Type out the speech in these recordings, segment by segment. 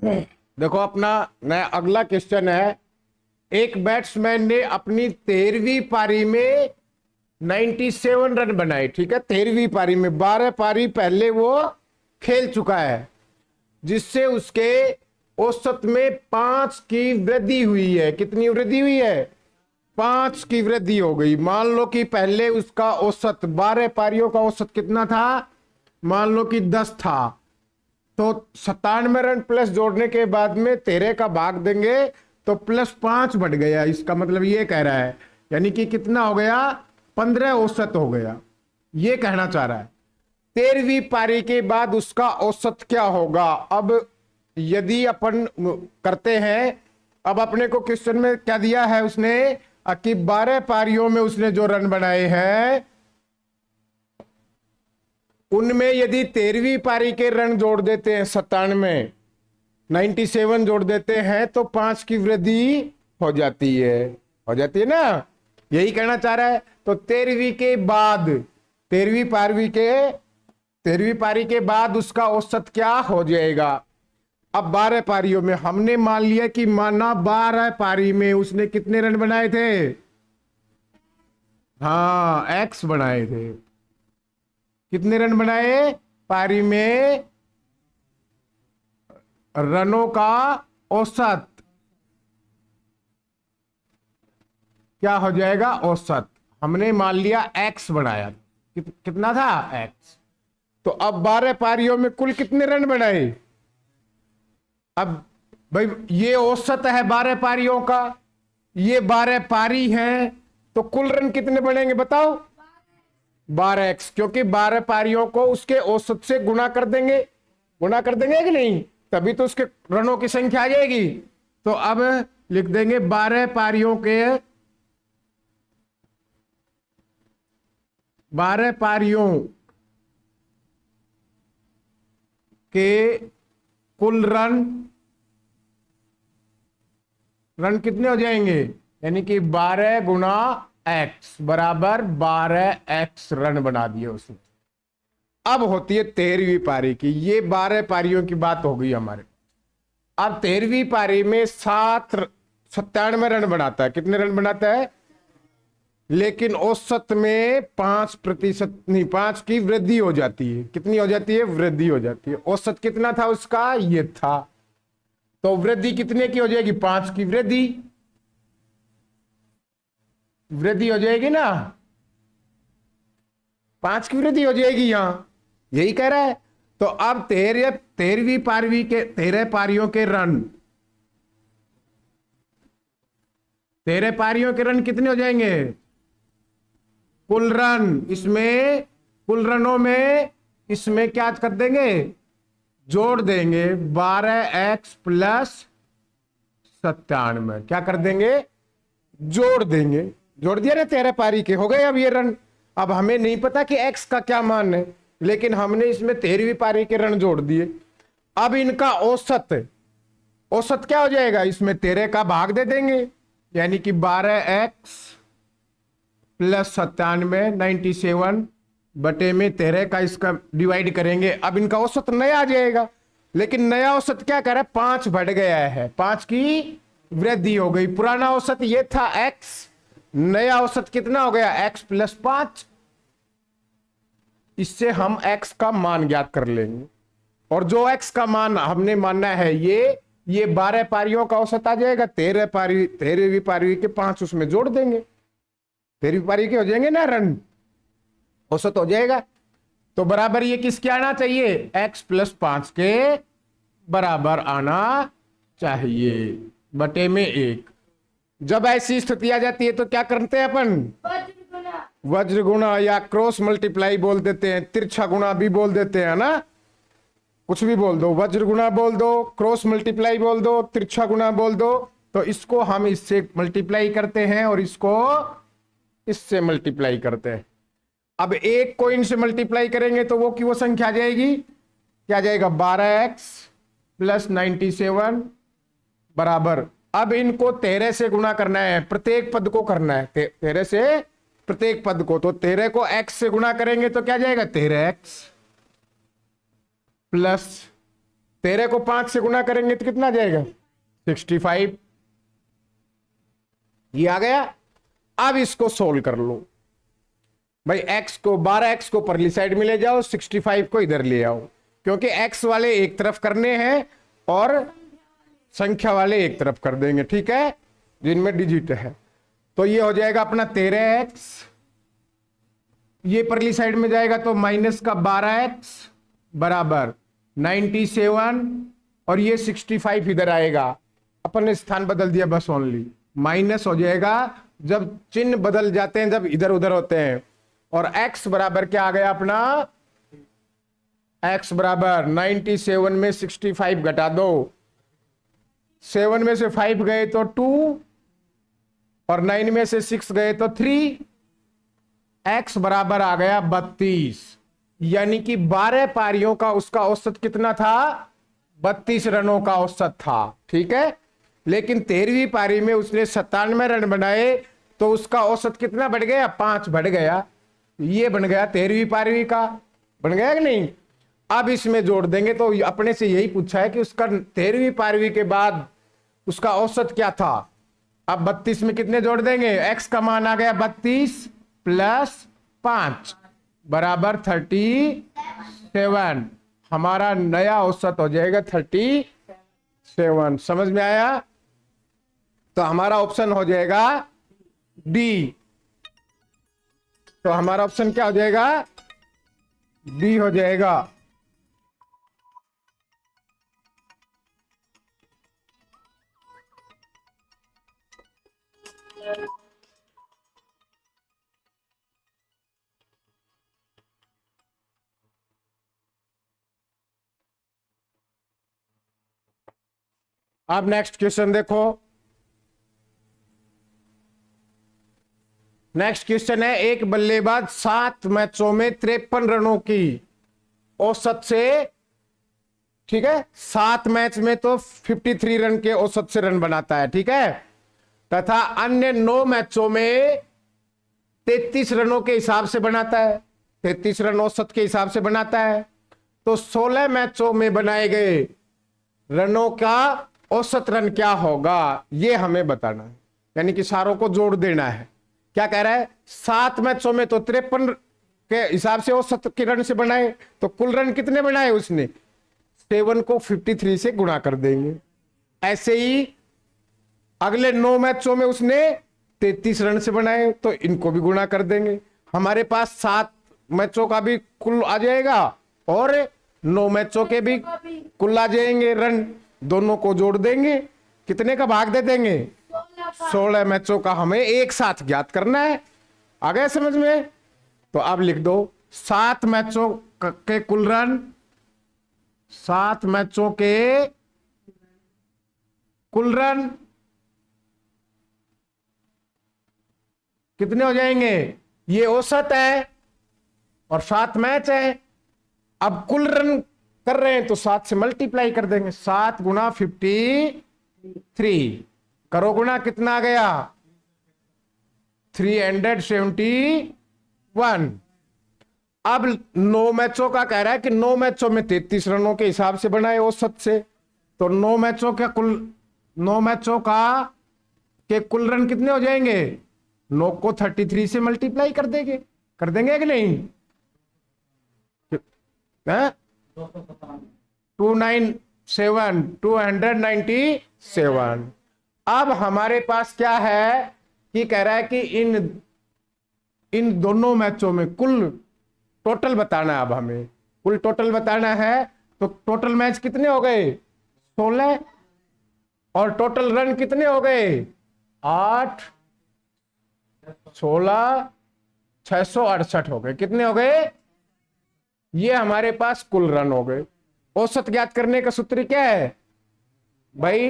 देखो अपना नया अगला क्वेश्चन है। एक बैट्समैन ने अपनी 13वीं पारी में 97 रन बनाए। ठीक है, 13वीं पारी में 12 पारी पहले वो खेल चुका है, जिससे उसके औसत में 5 की वृद्धि हुई है। कितनी वृद्धि हुई है? 5 की वृद्धि हो गई। मान लो कि पहले उसका औसत 12 पारियों का औसत कितना था? मान लो कि 10 था, तो 97 रन प्लस जोड़ने के बाद में 13 का भाग देंगे तो +5 बढ़ गया। इसका मतलब ये कह रहा है, यानी कि कितना हो गया? 15 औसत हो गया। ये कहना चाह रहा है 13वीं पारी के बाद उसका औसत क्या होगा। अब यदि अपन करते हैं, अब अपने को क्वेश्चन में क्या दिया है उसने कि 12 पारियों में उसने जो रन बनाए हैं उनमें यदि 13वीं पारी के रन जोड़ देते हैं 97 जोड़ देते हैं तो 5 की वृद्धि हो जाती है। हो जाती है ना, यही कहना चाह रहा है। तो 13वीं के बाद 13वीं पारी के 13वीं पारी के बाद उसका औसत क्या हो जाएगा। अब 12 पारियों में हमने मान लिया कि माना 12 पारी में उसने कितने रन बनाए थे? हाँ, एक्स बनाए थे। कितने रन बनाए पारी में? रनों का औसत क्या हो जाएगा? औसत। हमने मान लिया एक्स बनाया। कितना था? एक्स। तो अब 12 पारियों में कुल कितने रन बनाए? अब भाई ये औसत है 12 पारियों का, ये 12 पारी है, तो कुल रन कितने बनेंगे बताओ? 12x, क्योंकि 12 पारियों को उसके औसत से गुणा कर देंगे। गुणा कर देंगे कि नहीं? तभी तो उसके रनों की संख्या आ जाएगी। तो अब लिख देंगे 12 पारियों के 12 पारियों के कुल रन कितने हो जाएंगे? यानी कि 12 गुना एक्स बराबर 12x रन बना दिए उसने। अब होती है 13वीं पारी की। ये 12 पारियों की बात हो गई हमारे। अब 13वीं पारी में 97 रन बनाता है। कितने रन बनाता है? लेकिन औसत में 5% नहीं, 5 की वृद्धि हो जाती है। कितनी हो जाती है? वृद्धि हो जाती है। औसत कितना था उसका? ये था। तो वृद्धि कितने की हो जाएगी? 5 की वृद्धि। वृद्धि हो जाएगी ना, 5 की वृद्धि हो जाएगी यहां, यही कह रहा है। तो अब 13वीं पारी के 13 पारियों के रन, 13 पारियों के रन कितने हो जाएंगे? कुल रन, इसमें कुल रनों में इसमें क्या कर देंगे? जोड़ देंगे 12x प्लस 97। क्या कर देंगे? जोड़ देंगे। जोड़ दिया ना, 13 पारी के हो गए अब ये रन। अब हमें नहीं पता कि x का क्या मान है, लेकिन हमने इसमें 13वीं पारी के रन जोड़ दिए। अब इनका औसत, औसत क्या हो जाएगा? इसमें 13 का भाग दे देंगे, यानी कि 12x प्लस 97 बटे में 13 का इसका डिवाइड करेंगे। अब इनका औसत नया आ जाएगा। लेकिन नया औसत क्या कर रहा है? 5 बढ़ गया है, 5 की वृद्धि हो गई। पुराना औसत ये था x, नया औसत कितना हो गया? x plus 5। इससे हम x का मान ज्ञात कर लेंगे, और जो x का मान हमने मानना है ये 12 पारियों का औसत आ जाएगा। 13वीं पारी के 5 उसमें जोड़ देंगे, 13वीं पारी के हो जाएंगे ना रन, औसत हो जाएगा। तो बराबर ये किसके आना चाहिए? x प्लस 5 के बराबर आना चाहिए, बटे में 1। जब ऐसी स्थिति आ जाती है तो क्या करते हैं अपन? वज्र गुणा या क्रॉस मल्टीप्लाई बोल देते हैं, तिरछा गुणा भी बोल देते हैं ना, कुछ भी बोल दो, वज्र गुणा बोल दो, क्रॉस मल्टीप्लाई बोल दो, तिरछा गुणा बोल दो। तो इसको हम इससे मल्टीप्लाई करते हैं और इसको इससे मल्टीप्लाई करते हैं। अब एक को इनसे मल्टीप्लाई करेंगे तो वो संख्या आ जाएगी, क्या जाएगा? 12x प्लस 97 बराबर। अब इनको 13 से गुणा करना है, प्रत्येक पद को करना है 13 से प्रत्येक पद को। तो 13 को x से गुणा करेंगे तो क्या जाएगा? 13x प्लस 13 को 5 से गुना करेंगे तो कितना आ जाएगा 65। ये आ गया। अब इसको सोल्व कर लो भाई। x को 12x को परली साइड में ले जाओ, 65 को इधर ले आओ, क्योंकि x वाले एक तरफ करने हैं और संख्या वाले एक तरफ कर देंगे, ठीक है, जिनमें डिजिट है। तो ये हो जाएगा अपना 13x, ये परली साइड में जाएगा तो माइनस का 12x बराबर 97, और ये 65 इधर आएगा। अपन ने स्थान बदल दिया बस, ओनली माइनस हो जाएगा जब चिन्ह बदल जाते हैं, जब इधर उधर होते हैं। और x बराबर क्या आ गया अपना, x बराबर 97 में 65 घटा दो, 7 में से 5 गए तो 2, और 9 में से 6 गए तो 3, x बराबर आ गया 32। यानी कि 12 पारियों का उसका औसत कितना था, 32 रनों का औसत था, ठीक है। लेकिन 13वीं पारी में उसने 97 रन बनाए तो उसका औसत कितना बढ़ गया, 5 बढ़ गया। ये बन गया 13वीं पारी का, बन गया कि नहीं। अब इसमें जोड़ देंगे तो अपने से यही पूछा है कि उसका 13वीं पारी के बाद उसका औसत क्या था। अब 32 में कितने जोड़ देंगे, x का मान आ गया 32 प्लस 5 बराबर 37। हमारा नया औसत हो जाएगा 37। समझ में आया। तो हमारा ऑप्शन हो जाएगा डी। तो हमारा ऑप्शन क्या हो जाएगा, डी हो जाएगा। अब नेक्स्ट क्वेश्चन देखो। नेक्स्ट क्वेश्चन है, एक बल्लेबाज 7 मैचों में 53 रनों की औसत से, ठीक है, 7 मैच में तो 53 रन के औसत से रन बनाता है, ठीक है, तथा अन्य 9 मैचों में 33 रनों के हिसाब से बनाता है, 33 रन औसत के हिसाब से बनाता है। तो 16 मैचों में बनाए गए रनों का औसत रन क्या होगा, ये हमें बताना है। यानी कि सारों को जोड़ देना है। क्या कह रहा है, 7 मैचों में तो 53 के हिसाब से औसत के रन से बनाए, तो कुल रन कितने बनाए उसने, 7 को 53 से गुणा कर देंगे। ऐसे ही अगले 9 मैचों में उसने 33 रन से बनाए, तो इनको भी गुणा कर देंगे। हमारे पास 7 मैचों का भी कुल आ जाएगा और 9 मैचों के भी कुल आ जाएंगे रन, दोनों को जोड़ देंगे। कितने का भाग दे देंगे, 16 मैचों का हमें एक साथ ज्ञात करना है। आ गया समझ में। तो अब लिख दो 7 मैचों के कुल रन, 7 मैचों के कुल रन कितने हो जाएंगे, ये औसत है और 7 मैच है। अब कुल रन कर रहे हैं तो 7 से मल्टीप्लाई कर देंगे, 7 गुना 53 करो गुना, कितना आ गया 371। अब 9 मैचों का कह रहा है कि 9 मैचों में 33 रनों के हिसाब से बनाए औसत से, तो 9 मैचों का के कुल रन कितने हो जाएंगे, 9 को 33 से मल्टीप्लाई कर देंगे कि नहीं, 297। अब हमारे पास क्या है कि कह रहा है कि इन दोनों मैचों में कुल टोटल बताना है। अब हमें कुल टोटल बताना है, तो टोटल मैच कितने हो गए 16, और टोटल रन कितने हो गए 8, 16, 668 हो गए। कितने हो गए, ये हमारे पास कुल रन हो गए। औसत ज्ञात करने का सूत्र क्या है भाई,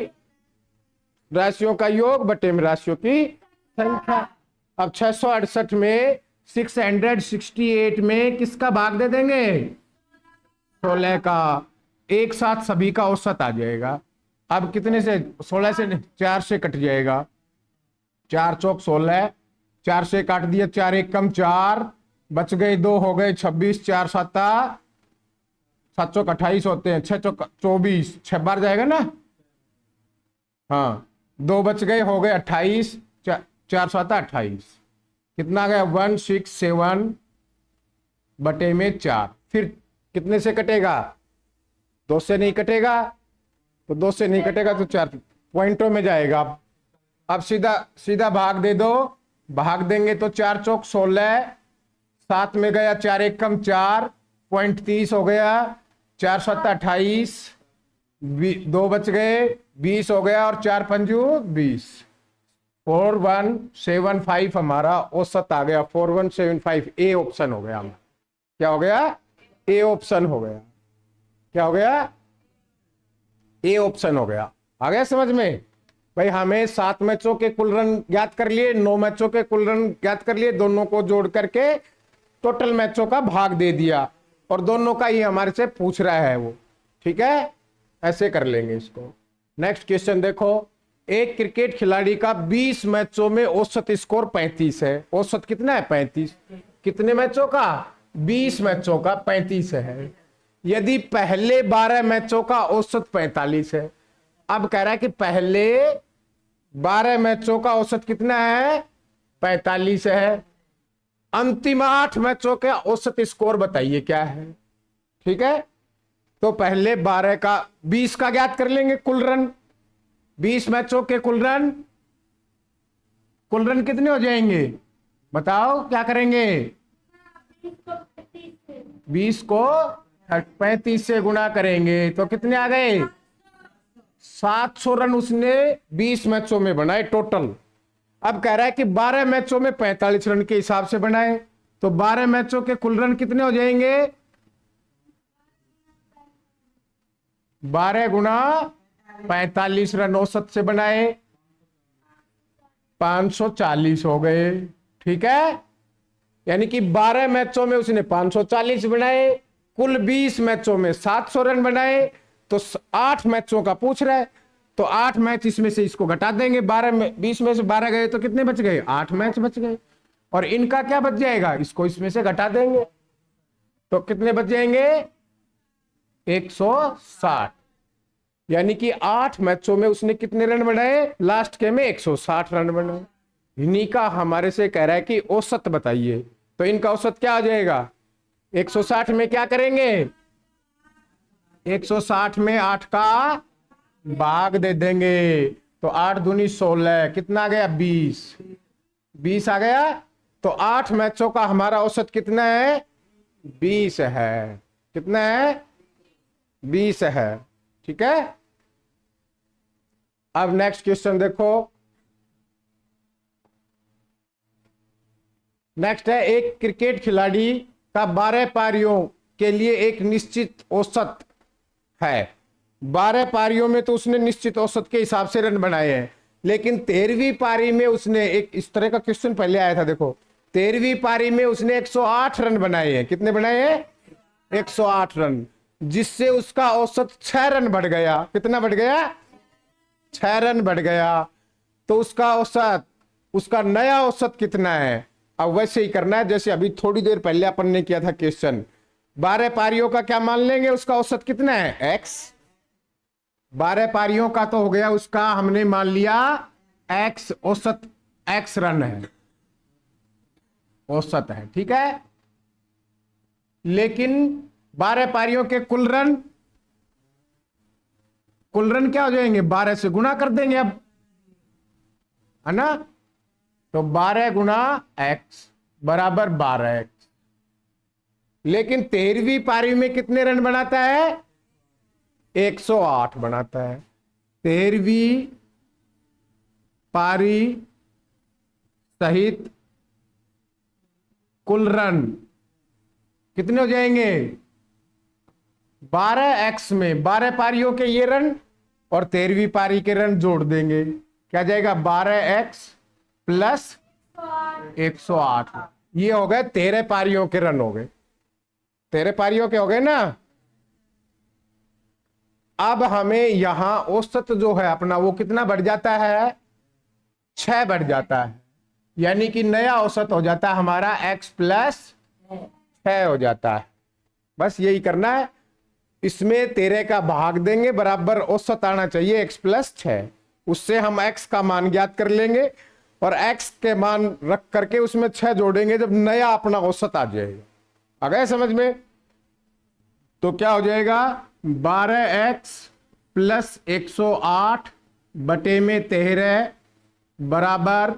राशियों का योग बटे में राशियों की संख्या। अब 668 में 668 में किसका भाग दे देंगे, 16 का। एक साथ सभी का औसत आ जाएगा। अब कितने से, 16 से 4 से कट जाएगा, 4 चौक 16, 4 से काट दिया, 4 एक कम 4 बच गए, 2 हो गए 26, 4 7 7 चौक 28 होते हैं, 6 चौक 24, 6 बार जाएगा ना। हाँ, 2 बच गए, हो गए 28, 4 7 28, कितना आ गया 167 बटे में 4। फिर कितने से कटेगा, 2 से नहीं कटेगा, तो 2 से नहीं कटेगा तो 4 पॉइंटों में जाएगा। अब सीधा सीधा भाग दे दो, भाग देंगे तो 4 चौक 16, 7 में गया 4 एक कम 4, पॉइंट 30 हो गया, 4 7 28, 2 बच गए 20 हो गया, और 4 पंजू 20, 4175 हमारा औसत आ गया। 4175 ए ऑप्शन हो गया। क्या हो गया, ए ऑप्शन हो गया। क्या हो गया, ए ऑप्शन हो गया। आ गया समझ में भाई। हमें 7 मैचों के कुल रन ज्ञात कर लिए, 9 मैचों के कुल रन ज्ञात कर लिए, दोनों को जोड़ करके टोटल मैचों का भाग दे दिया, और दोनों का ही हमारे से पूछ रहा है वो। ठीक है, ऐसे कर लेंगे इसको। नेक्स्ट क्वेश्चन देखो, एक क्रिकेट खिलाड़ी का 20 मैचों में औसत स्कोर 35 है। औसत कितना है 35, कितने मैचों का, 20 मैचों का 35 है। यदि पहले 12 मैचों का औसत 45 है। अब कह रहा है कि पहले 12 मैचों का औसत कितना है, 45 है। अंतिम 8 मैचों के औसत स्कोर बताइए क्या है। ठीक है, तो पहले 12 का 20 का ज्ञात कर लेंगे कुल रन, 20 मैचों के कुल रन कितने हो जाएंगे, बताओ क्या करेंगे। 20 को 35 से गुणा करेंगे तो कितने आ गए, 700 रन उसने 20 मैचों में बनाए टोटल। अब कह रहा है कि 12 मैचों में 45 रन के हिसाब से बनाए, तो 12 मैचों के कुल रन कितने हो जाएंगे, 12 गुना 45 रन औसत से बनाए, 540 हो गए। ठीक है, यानी कि 12 मैचों में उसने 540 बनाए, कुल 20 मैचों में 700 रन बनाए, तो 8 मैचों का पूछ रहा है, तो 8 मैच इसमें से इसको घटा देंगे। 12 में 20 में से 12 गए तो कितने बच गए, 8 मैच बच गए, और इनका क्या बच जाएगा, इसको इसमें से घटा देंगे तो कितने बच जाएंगे, 160। यानी कि 8 मैचों में उसने कितने रन बनाए, लास्ट के में 160 रन बनाए। इन्हीं का हमारे से कह रहा है कि औसत बताइए, तो इनका औसत क्या आ जाएगा, 160 में क्या करेंगे, 160 में 8 का भाग दे देंगे, तो 8 दूनी 16, कितना आ गया 20 आ गया। तो 8 मैचों का हमारा औसत कितना है, 20 है। कितना है, 20 है। ठीक है, अब नेक्स्ट क्वेश्चन देखो। नेक्स्ट है, एक क्रिकेट खिलाड़ी का 12 पारियों के लिए एक निश्चित औसत है। 12 पारियों में तो उसने निश्चित औसत के हिसाब से रन बनाए हैं, लेकिन 13वीं पारी में उसने, एक इस तरह का क्वेश्चन पहले आया था देखो, 13वीं पारी में उसने 108 रन बनाए हैं। कितने बनाए हैं, 108 रन, जिससे उसका औसत 6 रन बढ़ गया। कितना बढ़ गया, 6 रन बढ़ गया। तो उसका औसत, उसका नया औसत कितना है। अब वैसे ही करना है जैसे अभी थोड़ी देर पहले अपन ने किया था क्वेश्चन। 12 पारियों का क्या मान लेंगे, उसका औसत कितना है, x। 12 पारियों का तो हो गया उसका, हमने मान लिया x, औसत x रन है, औसत है। ठीक है, लेकिन 12 पारियों के कुल रन क्या हो जाएंगे, 12 से गुणा कर देंगे अब, है ना। तो 12 गुना x बराबर 12x। लेकिन 13वीं पारी में कितने रन बनाता है, 108 बनाता है। 13वीं पारी सहित कुल रन कितने हो जाएंगे, 12x में 12 पारियों के ये रन और 13वीं पारी के रन जोड़ देंगे, क्या जाएगा, 12x प्लस 108। ये हो गए 13 पारियों के रन, हो गए 13 पारियों के हो गए ना। अब हमें यहां औसत जो है अपना वो कितना बढ़ जाता है, 6 बढ़ जाता है। यानी कि नया औसत हो जाता है हमारा x प्लस 6 हो जाता है। बस यही करना है। इसमें 13 का भाग देंगे, बराबर औसत आना चाहिए x प्लस 6। उससे हम x का मान ज्ञात कर लेंगे और x के मान रख करके उसमें 6 जोड़ेंगे, जब नया अपना औसत आ जाएगा। आ गया समझ में? तो क्या हो जाएगा, 12x प्लस 108 बटे में 13 बराबर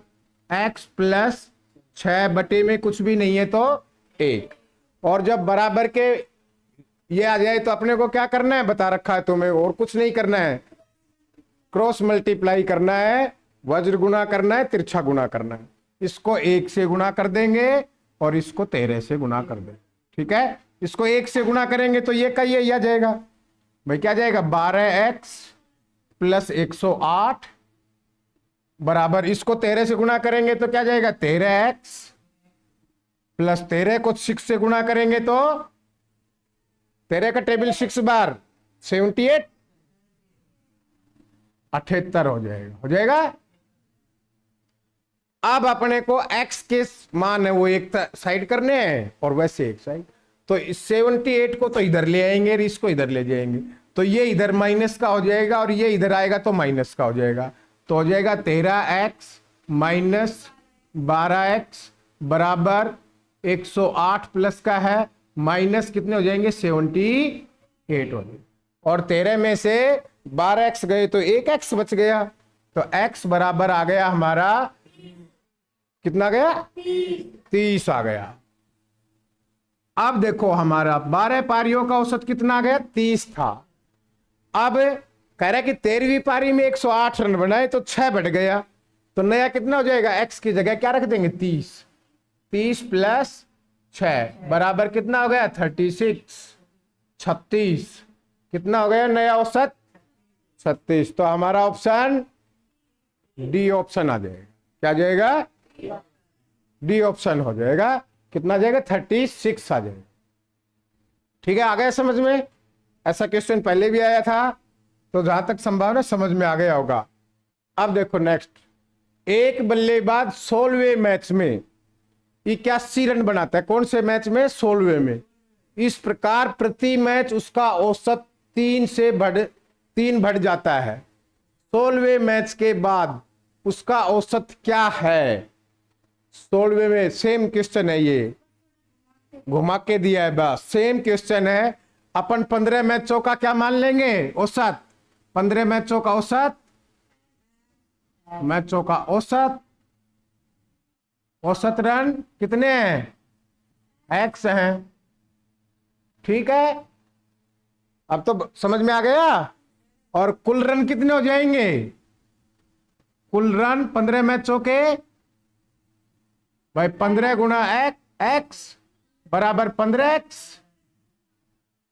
x प्लस 6 बटे में कुछ भी नहीं है तो 1। और जब बराबर के ये आ जाए तो अपने को क्या करना है, बता रखा है तुम्हें, और कुछ नहीं करना है, क्रॉस मल्टीप्लाई करना है, वज्र गुना करना है, तिरछा गुना करना है। इसको 1 से गुना कर देंगे और इसको 13 से गुना कर देंगे। ठीक है, इसको 1 से गुना करेंगे तो ये का ये आ जाएगा भाई, क्या जाएगा, 12x प्लस 108 बराबर, इसको 13 से गुना करेंगे तो क्या जाएगा, 13x प्लस 13 को 6 से गुना करेंगे तो 13 का टेबल 6 बार 78, 78 हो जाएगा, हो जाएगा। अब अपने को x के मान है वो एक साइड करने हैं और वैसे एक साइड, तो इस 78 को तो इधर ले आएंगे और इसको इधर ले जाएंगे, तो ये इधर माइनस का हो जाएगा और ये इधर आएगा तो माइनस का हो जाएगा। तो हो जाएगा 13x माइनस 12x बराबर 108 प्लस का है माइनस कितने हो जाएंगे, 78 हो जाएंगे। और 13 में से 12x गए तो 1x बच गया, तो x बराबर आ गया हमारा कितना गया, 30 आ गया। अब देखो हमारा 12 पारियों का औसत कितना आ गया, 30 था। अब कह रहा है कि 13वीं पारी में 108 रन बनाए तो 6 बढ़ गया, तो नया कितना हो जाएगा, x की जगह क्या रख देंगे, 30। 30 प्लस 6 बराबर कितना हो गया, 36। 36 कितना हो गया नया औसत, 36। तो हमारा ऑप्शन डी ऑप्शन आ जाएगा। क्या जाएगा, डी ऑप्शन हो जाएगा। कितना जाएगा, 36 आ जाएगा। ठीक है, आ गया समझ में? ऐसा क्वेश्चन पहले भी आया था, तो जहां तक संभावना समझ में आ गया होगा। अब देखो नेक्स्ट, एक बल्लेबाज 16वें मैच में 81 रन बनाता है। कौन से मैच में, 16वें में। इस प्रकार प्रति मैच उसका औसत 3 बढ़ जाता है। 16वें मैच के बाद उसका औसत क्या है, 16वें में। सेम क्वेश्चन है, ये घुमा के दिया है, बस सेम क्वेश्चन है। अपन 15 मैचों का क्या मान लेंगे, औसत। 15 मैचों का औसत, मैचों का औसत, औसत रन कितने हैं, x हैं। ठीक है, अब तो समझ में आ गया। और कुल रन कितने हो जाएंगे, कुल रन 15 मैचों के भाई 15 गुना x बराबर 15x।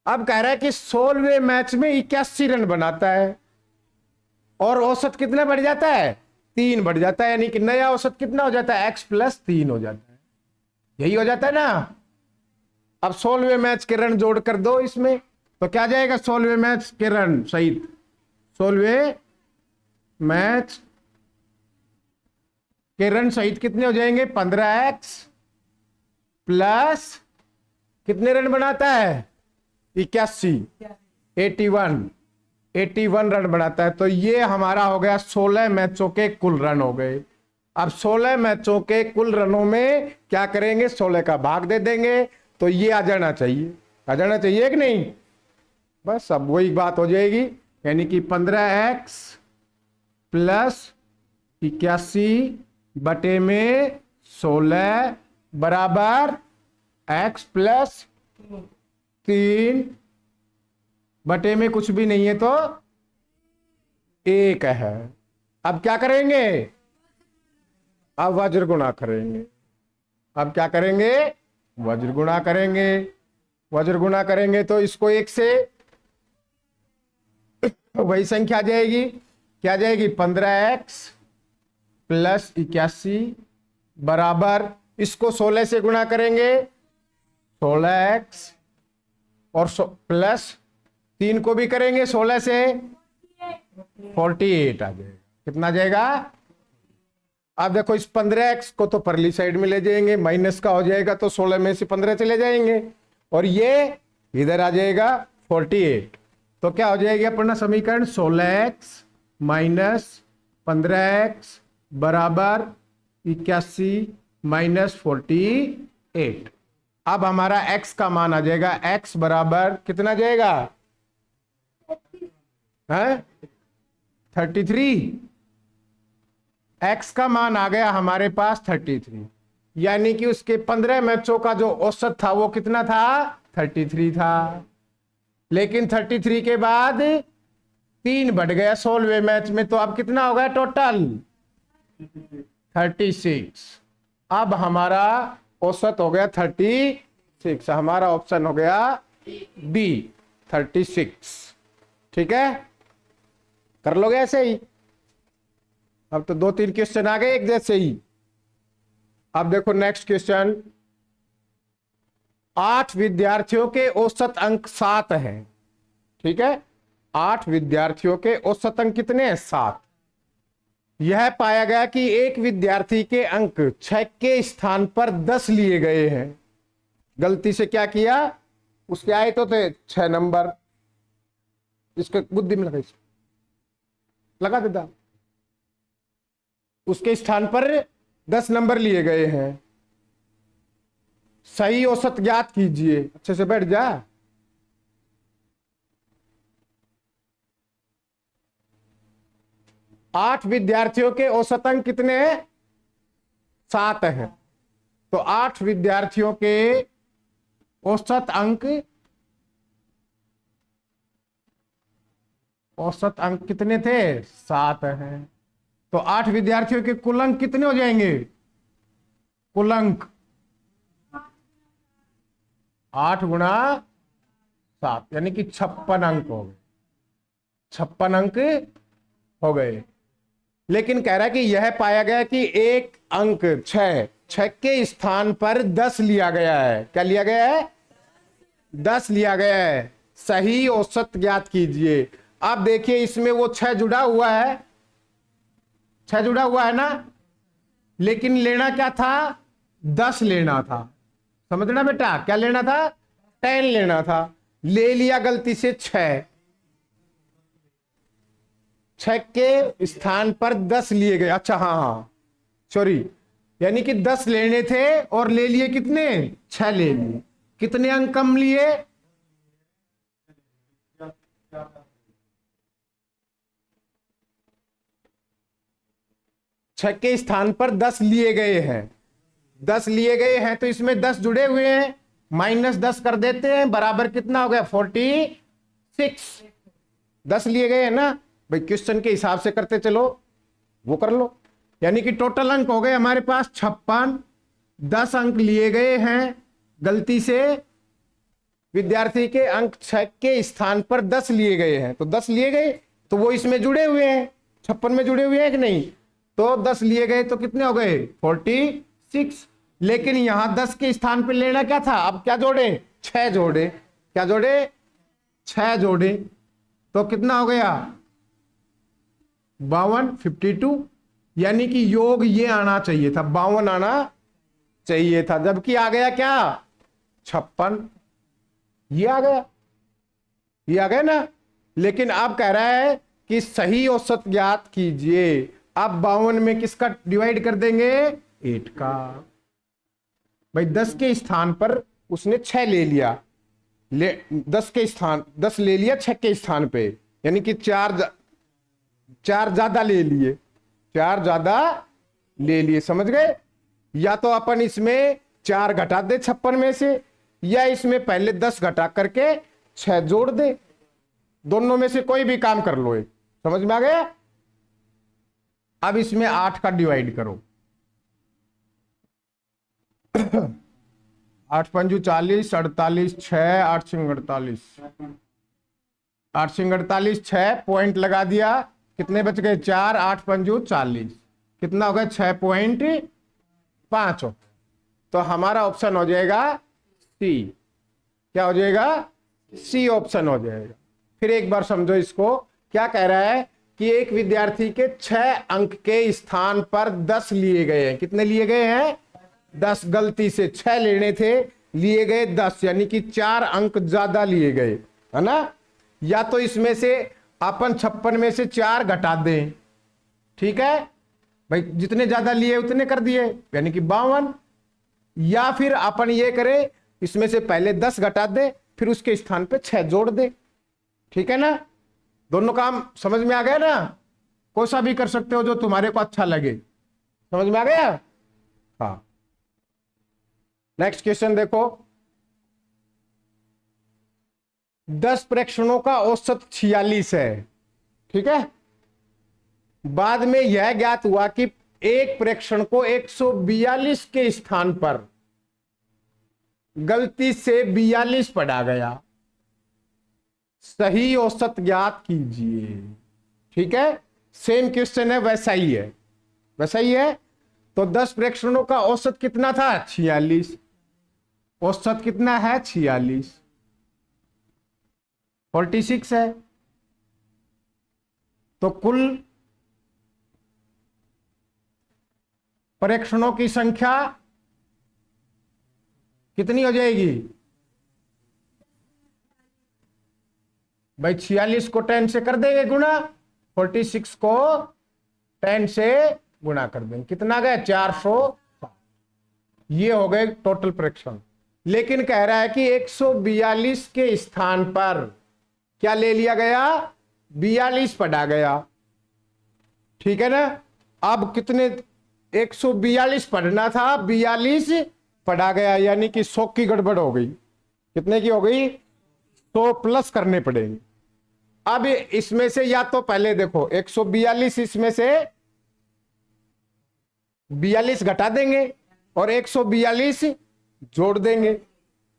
अब कह रहा है कि 16वें मैच में 81 रन बनाता है और औसत कितना बढ़ जाता है, 3 बढ़ जाता है, यानी कि नया औसत कितना हो जाता है, x प्लस 3 हो जाता है। यही हो जाता है ना। अब 16वें मैच के रन जोड़ कर दो इसमें, तो क्या जाएगा, 16वें मैच के रन सहित, 16वें मैच के रन सहित कितने हो जाएंगे, 15x प्लस कितने रन बनाता है, 81, 81 रन बनाता है। तो ये हमारा हो गया 16 मैचों के कुल रन हो गए। अब 16 मैचों के कुल रनों में क्या करेंगे, 16 का भाग दे देंगे, तो ये आ जाना चाहिए, आ जाना चाहिए कि नहीं। बस अब वही बात हो जाएगी, यानी कि 15x प्लस 81 बटे में 16 बराबर x प्लस 3 बटे में कुछ भी नहीं है तो 1 है। अब क्या करेंगे, अब वज्र गुणा करेंगे। अब क्या करेंगे, वज्र गुणा करेंगे। वज्र गुणा करेंगे तो इसको 1 से वही संख्या जाएगी, क्या जाएगी, 15x प्लस 81 बराबर, इसको 16 से गुणा करेंगे, 16x और प्लस 3 को भी करेंगे 16 से, 48 आ जाएगा। कितना जाएगा, अब देखो इस 15x को तो परली साइड में ले जाएंगे, माइनस का हो जाएगा तो 16 में से 15 चले जाएंगे और ये इधर आ जाएगा 48। तो क्या हो जाएगी अपना समीकरण 16x माइनस 15x बराबर 81 माइनस 48। अब हमारा x का मान आ जाएगा, x बराबर कितना आ जाएगा है 33। x का मान आ गया हमारे पास 33, यानी कि उसके 15 मैचों का जो औसत था वो कितना था 33 था। लेकिन 33 के बाद 3 बढ़ गया 16वें मैच में, तो अब कितना हो गया टोटल 36। अब हमारा औसत हो गया 36। हमारा ऑप्शन हो गया बी 36। ठीक है, कर लोगे ऐसे ही। अब तो 2-3 क्वेश्चन आ गए एक जैसे ही। अब देखो नेक्स्ट क्वेश्चन, 8 विद्यार्थियों के औसत अंक 7 हैं। ठीक है, 8 विद्यार्थियों के औसत अंक कितने हैं 7। यह पाया गया कि एक विद्यार्थी के अंक 6 के स्थान पर 10 लिए गए हैं। गलती से क्या किया, उसके आए तो थे 6 नंबर, इसके बुद्धि में लगा देता, उसके स्थान पर 10 नंबर लिए गए हैं। सही औसत ज्ञात कीजिए। अच्छे से बैठ जा। आठ विद्यार्थियों के औसत अंक कितने हैं 7 हैं। तो 8 विद्यार्थियों के औसत अंक कितने थे 7 हैं। तो 8 विद्यार्थियों के कुल अंक कितने हो जाएंगे, कुल अंक 8 गुणा 7 यानी कि 56 अंक हो गए। 56 अंक हो गए। लेकिन कह रहा है कि यह पाया गया कि एक अंक 6 के स्थान पर 10 लिया गया है। क्या लिया गया है 10 लिया गया है। सही औसत ज्ञात कीजिए। अब देखिए इसमें वो 6 जुड़ा हुआ है, 6 जुड़ा हुआ है ना, लेकिन लेना क्या था 10 लेना था। समझना बेटा, क्या लेना था 10 लेना था। ले लिया गलती से 6 के स्थान पर 10 लिए गए। अच्छा हाँ सॉरी, यानी कि 10 लेने थे और ले लिए कितने 6 ले लिए। कितने अंक कम लिए 6 के स्थान पर 10 लिए गए हैं। 10 लिए गए हैं तो इसमें 10 जुड़े हुए हैं, -10 कर देते हैं, बराबर कितना हो गया 46। 10 लिए गए हैं ना भाई, क्वेश्चन के हिसाब से करते चलो, वो कर लो। यानी कि टोटल अंक हो गए हमारे पास 56। 10 अंक लिए गए हैं, गलती से विद्यार्थी के अंक 6 के स्थान पर 10 लिए गए हैं। तो 10 लिए गए तो वो इसमें जुड़े हुए हैं, 56 में जुड़े हुए हैं कि नहीं। तो 10 लिए गए तो कितने हो गए 46। लेकिन यहां 10 के स्थान पर लेना क्या था, अब क्या जोड़े 6 जोड़े। क्या जोड़े 6 जोड़े। तो कितना हो गया 52 यानी कि योग ये आना चाहिए था, 52 आना चाहिए था, जबकि आ गया क्या 56। ये आ गया, ये आ गया ना। लेकिन अब कह रहा है कि सही औसत ज्ञात कीजिए। अब 52 में किसका डिवाइड कर देंगे 8 का। भाई 10 के स्थान पर उसने 6 ले लिया, 10 ले लिया 6 के स्थान पे, यानी कि 4 ज्यादा ले लिए, 4 ज्यादा ले लिए। समझ गए। या तो अपन इसमें 4 घटा दे 56 में से, या इसमें पहले 10 घटा करके 6 जोड़ दे। दोनों में से कोई भी काम कर लो। समझ में आ गया। अब इसमें 8 का डिवाइड करो। 8 पंजू 40, 48 6, 8 सिंग 48, 8 सिंग 48, 6 पॉइंट लगा दिया, कितने बच गए 4, 8 पंजू 40, कितना हो गया 6.5। तो हमारा ऑप्शन हो जाएगा सी। क्या हो जाएगा सी ऑप्शन हो जाएगा। फिर एक बार समझो इसको। क्या कह रहा है कि एक विद्यार्थी के 6 अंक के स्थान पर 10 लिए गए हैं। कितने लिए गए हैं 10। गलती से 6 लेने थे, लिए गए 10, यानी कि 4 अंक ज्यादा लिए गए। है ना। या तो इसमें से अपन 56 में से 4 घटा दें, ठीक है भाई, जितने ज्यादा लिए उतने कर दिए, यानी कि 52। या फिर अपन ये करें, इसमें से पहले 10 घटा दे, फिर उसके स्थान पे 6 जोड़ दे, ठीक है ना। दोनों काम समझ में आ गया ना। कोई सा भी कर सकते हो जो तुम्हारे को अच्छा लगे। समझ में आ गया। हाँ, नेक्स्ट क्वेश्चन देखो। 10 प्रेक्षणों का औसत 46 है, ठीक है। बाद में यह ज्ञात हुआ कि एक प्रेक्षण को 142 के स्थान पर गलती से 42 पढ़ा गया, सही औसत ज्ञात कीजिए, ठीक है। सेम क्वेश्चन है, वैसा ही है, वैसा ही है। तो 10 प्रेक्षणों का औसत कितना था? 46। औसत कितना है? 46, 46 है। तो कुल प्रेक्षणों की संख्या कितनी हो जाएगी भाई? 46 को 10 से कर देंगे गुणा, 46 को 10 से गुणा कर देंगे, कितना गया? 400। ये हो गए टोटल प्रेक्षण। लेकिन कह रहा है कि 142 के स्थान पर क्या ले लिया गया? 42 पढ़ा गया, ठीक है ना। अब कितने? 142 पढ़ना था, 42 पढ़ा गया, यानी कि 100 की गड़बड़ हो गई। कितने की हो गई? 100 प्लस करने पड़ेंगे। अब इसमें से या तो पहले देखो 142, इसमें से 42 घटा देंगे और 142 जोड़ देंगे,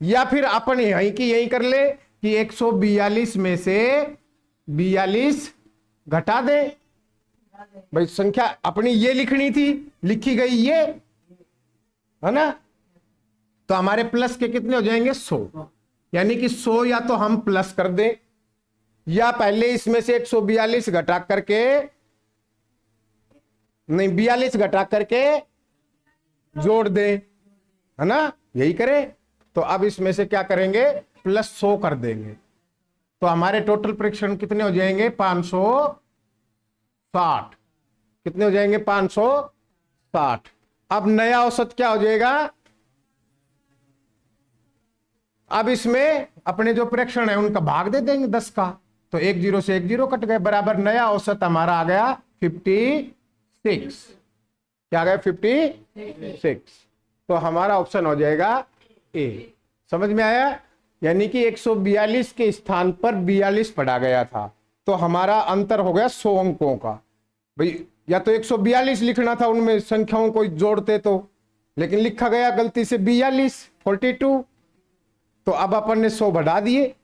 या फिर अपन यहीं की यहीं कर ले कि 142 में से 42 घटा दे। भाई संख्या अपनी ये लिखनी थी, लिखी गई ये, है ना। तो हमारे प्लस के कितने हो जाएंगे? 100, यानी कि 100 या तो हम प्लस कर दें, या पहले इसमें से 142 घटा करके, नहीं 42 घटा करके जोड़ दें, है ना, यही करें। तो अब इसमें से क्या करेंगे? प्लस 100 कर देंगे। तो हमारे टोटल प्रेक्षण कितने हो जाएंगे? 560। कितने हो जाएंगे? 560। अब नया औसत क्या हो जाएगा? अब इसमें अपने जो प्रेक्षण है उनका भाग दे देंगे 10 का, तो 1 0 से 1 0 कट गए, बराबर नया औसत हमारा आ गया 56। क्या आ गया? 56। तो हमारा ऑप्शन हो जाएगा ए। समझ में आया? यानी कि 142 के स्थान पर 42 पढ़ा गया था, तो हमारा अंतर हो गया 100 अंकों का। भाई या तो 142 लिखना था, उनमें संख्याओं को जोड़ते तो, लेकिन लिखा गया गलती से 42। तो अब अपन ने 100 बढ़ा दिए,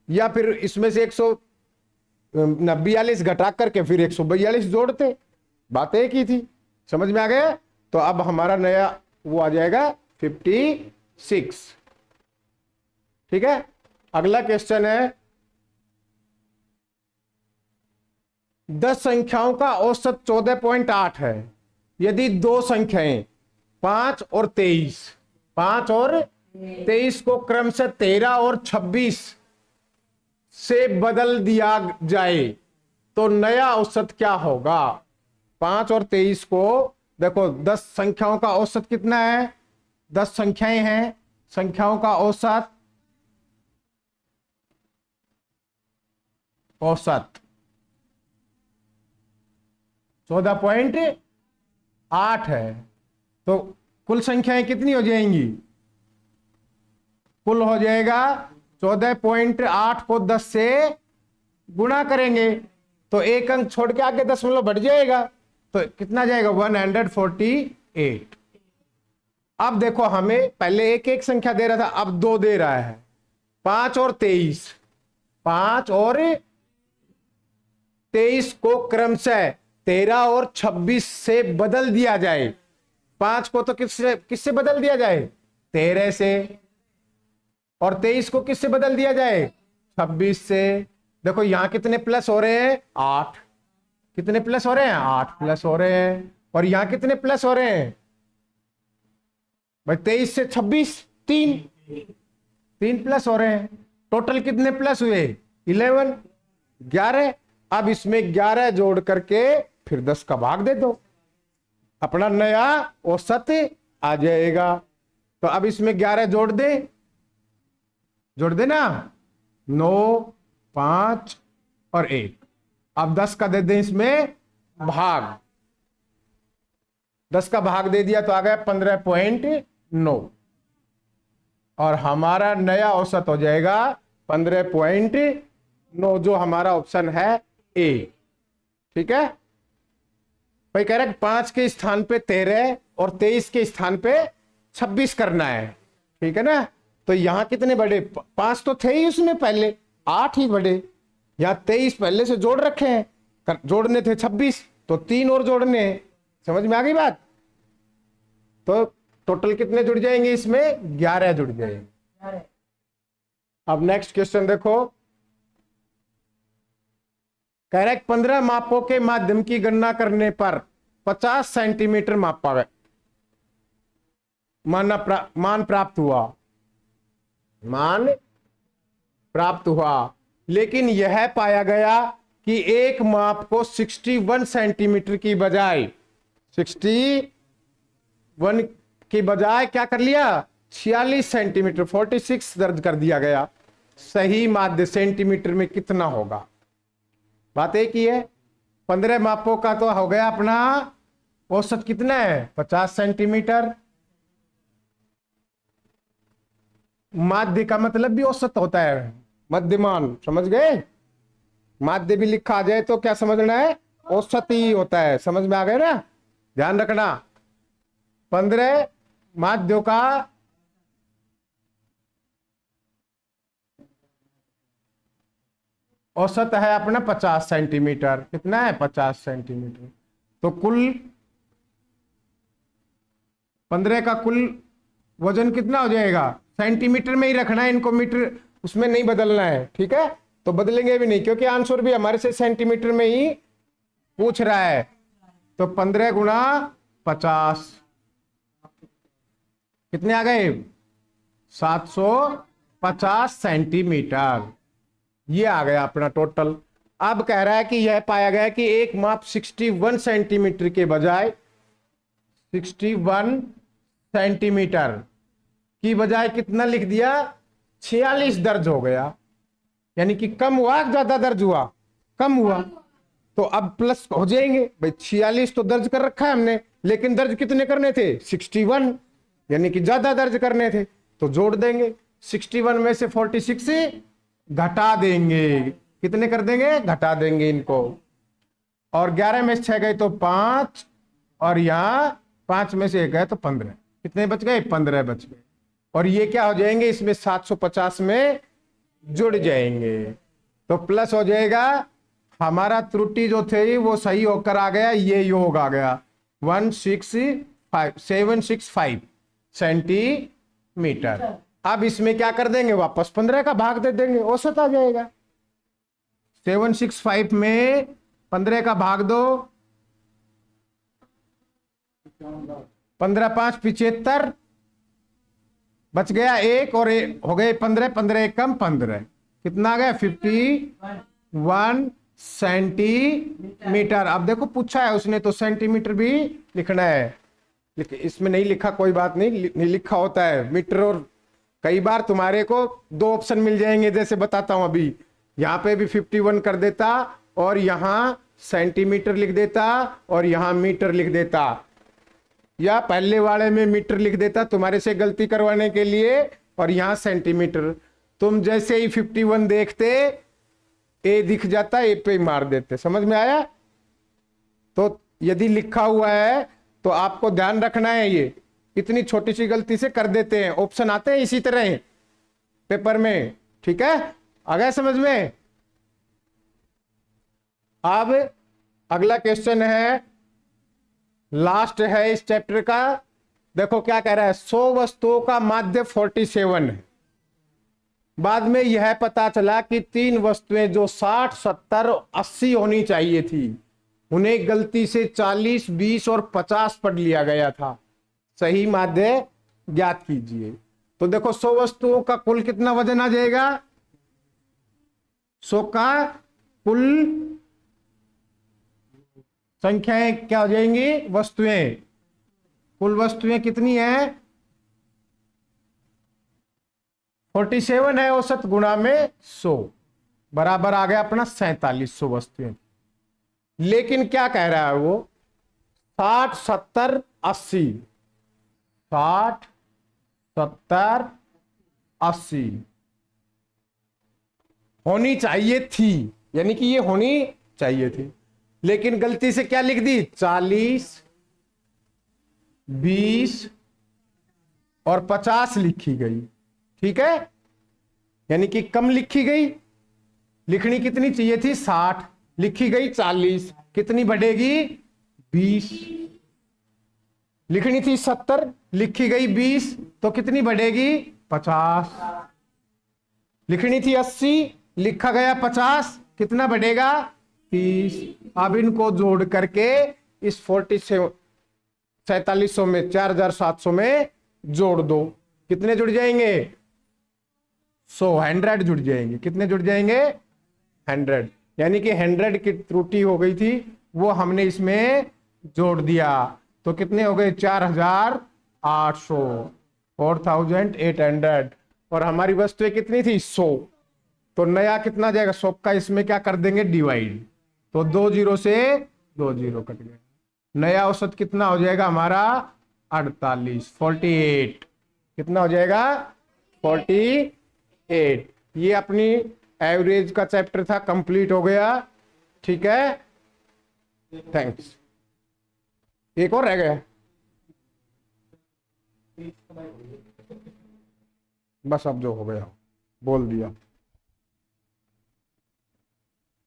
या फिर इसमें से 142 घटा करके फिर 142 जोड़ते, बात एक ही थी। समझ में आ गया? तो अब हमारा नया वो आ जाएगा 56, ठीक है। अगला क्वेश्चन है, 10 संख्याओं का औसत 14.8 है। यदि दो संख्याएं 5 और 23 को क्रमशः 13 और 26 से बदल दिया जाए तो नया औसत क्या होगा? 5 और 23 को देखो, 10 संख्याओं का औसत कितना है? 10 संख्याएं हैं, संख्याओं का औसत 14.8 है। तो कुल संख्याएं कितनी हो जाएंगी? कुल हो जाएगा 14.8 को 10 से गुणा करेंगे तो एक अंक छोड़ के आगे दशमलव बढ़ जाएगा, तो कितना जाएगा? 148। अब देखो, हमें पहले एक एक संख्या दे रहा था, अब 2 दे रहा है। 5 और 23 को क्रमशः 13 और 26 से बदल दिया जाए। 5 को तो किससे बदल दिया जाए? 13 से। और 23 को किससे बदल दिया जाए? 26 से। देखो यहां कितने प्लस हो रहे हैं? 8। कितने प्लस हो रहे हैं? 8 प्लस हो रहे हैं। और यहां कितने प्लस हो रहे हैं भाई? 23 से 26 3 प्लस हो रहे हैं। टोटल कितने प्लस हुए 11, 11। अब इसमें 11 जोड़ करके फिर 10 का भाग दे दो, अपना नया औसत आ जाएगा। तो अब इसमें 11 जोड़ दे ना, 9, 5 और 1। अब 10 का दे दें इसमें भाग, 10 का भाग दे दिया तो आ गया 15.9 और हमारा नया औसत हो जाएगा 15.9 जो हमारा ऑप्शन है ए। ठीक है भाई, कह रहा है 5 के स्थान पे 13 और 23 के स्थान पे 26 करना है। ठीक है ना, तो यहां कितने बढ़े, 5 तो थे ही उसमें पहले, 8 ही बढ़े। यहां 23 पहले से जोड़ रखे हैं, जोड़ने थे 26 तो 3 और जोड़ने हैं। समझ में आ गई बात? तो टोटल कितने जुड़ जाएंगे इसमें, 11 जुड़ जाएंगे। अब नेक्स्ट क्वेश्चन देखो, कह रहा है 15 मापों के माध्यम की गणना करने पर 50 सेंटीमीटर मापा गया, मान प्राप्त हुआ, लेकिन यह पाया गया कि एक माप को 61 सेंटीमीटर की बजाय 61 की बजाय क्या कर लिया, 46 सेंटीमीटर 46 दर्ज कर दिया गया। सही माध्य सेंटीमीटर में कितना होगा? बात एक ही है, 15 मापों का तो हो गया अपना औसत कितना है 50 सेंटीमीटर। माध्य का मतलब भी औसत होता है, मध्यमान, समझ गए? माध्य भी लिखा आ जाए तो क्या समझना है, औसत ही होता है। समझ में आ गए ना, ध्यान रखना। 15 माध्यों का औसत है अपना 50 सेंटीमीटर। कितना है, 50 सेंटीमीटर। तो कुल 15 का कुल वजन कितना हो जाएगा, सेंटीमीटर में ही रखना है इनको, मीटर उसमें नहीं बदलना है। ठीक है, तो बदलेंगे भी नहीं क्योंकि आंसर भी हमारे से सेंटीमीटर में ही पूछ रहा है। तो 15 गुणा 50 कितने आ गए, 750 सेंटीमीटर। ये आ गया अपना टोटल। अब कह रहा है कि यह पाया गया कि एक माप 61 सेंटीमीटर के बजाय 61 सेंटीमीटर की बजाय कितना लिख दिया, 46 दर्ज हो गया। यानी कि कम हुआ, ज्यादा दर्ज हुआ, कम हुआ। तो अब प्लस हो जाएंगे भाई, 46 तो दर्ज कर रखा है हमने, लेकिन दर्ज कितने करने थे, 61, यानी कि ज्यादा दर्ज करने थे। तो जोड़ देंगे, 61 में से 46 घटा देंगे, कितने कर देंगे, घटा देंगे इनको। और 11 में से 6 गए तो 5, और यहां 5 में से 1 गए तो 15, कितने बच गए, 15 बच गए। और ये क्या हो जाएंगे, इसमें 750 में जुड़ जाएंगे। तो प्लस हो जाएगा, हमारा त्रुटि जो थे वो सही होकर आ गया, ये योग आ गया 765 सेंटीमीटर। अब इसमें क्या कर देंगे, वापस 15 का भाग दे देंगे, औसत आ जाएगा। 765 में 15 का भाग दो, 15 5 75, बच गया 1 और हो गए 15, 15 1 कम 15, कितना आ गया 51 सेंटीमीटर। अब देखो पूछा है उसने तो सेंटीमीटर भी लिखना है, इसमें नहीं लिखा कोई बात नहीं, नहीं लिखा होता है मीटर। और कई बार तुम्हारे को 2 ऑप्शन मिल जाएंगे, जैसे बताता हूं अभी, यहां पे भी 51 कर देता और यहां सेंटीमीटर लिख देता और यहां मीटर लिख देता, या पहले वाले में मीटर लिख देता तुम्हारे से गलती करवाने के लिए, और यहां सेंटीमीटर। तुम जैसे ही 51 देखते ए दिख जाता, ए पे मार देते। समझ में आया? तो यदि लिखा हुआ है तो आपको ध्यान रखना है, ये इतनी छोटी सी गलती से कर देते हैं, ऑप्शन आते हैं इसी तरह पेपर में। ठीक है, आ गया समझ में? अब अगला क्वेश्चन है, लास्ट है इस चैप्टर का। देखो क्या कह रहा है, 100 वस्तुओं का माध्य 47 है। बाद में यह पता चला कि 3 वस्तुएं जो 60, 70, 80 होनी चाहिए थी, उन्हें गलती से 40, 20 और 50 पढ़ लिया गया था। सही माध्य ज्ञात कीजिए। तो देखो 100 वस्तुओं का कुल कितना वजन आ जाएगा, 100 का कुल संख्याएं क्या हो जाएंगी, वस्तुएं, कुल वस्तुएं कितनी है 47 है, औसत गुणा में 100 बराबर आ गया अपना 4700 वस्तुएं। लेकिन क्या कह रहा है वो 60 70 80, 60 70 80 होनी चाहिए थी, यानी कि ये होनी चाहिए थी, लेकिन गलती से क्या लिख दी 40 20 और 50 लिखी गई। ठीक है, यानी कि कम लिखी गई, लिखनी कितनी चाहिए थी 60, लिखी गई 40, कितनी बढ़ेगी 20। लिखनी थी 70, लिखी गई 20, तो कितनी बढ़ेगी 50। लिखनी थी 80, लिखा गया 50, कितना बढ़ेगा 30। अब इनको जोड़ करके इस 4700 में 4700 में जोड़ दो, कितने जुड़ जाएंगे 100 जुड़ जाएंगे। कितने जुड़ जाएंगे 100, यानी कि 100 की त्रुटि हो गई थी, वो हमने इसमें जोड़ दिया, तो कितने हो गए 4800, 4800। और हमारी वस्तुएं कितनी थी 100, तो नया कितना जाएगा 100 का, इसमें क्या कर देंगे डिवाइड, तो 2 जीरो से 2 जीरो कट गए। नया औसत कितना हो जाएगा हमारा 48 कितना हो जाएगा 48। ये अपनी एवरेज का चैप्टर था, कंप्लीट हो गया। ठीक है, थैंक्स। एक और रह गया, बस अब जो हो गया बोल दिया।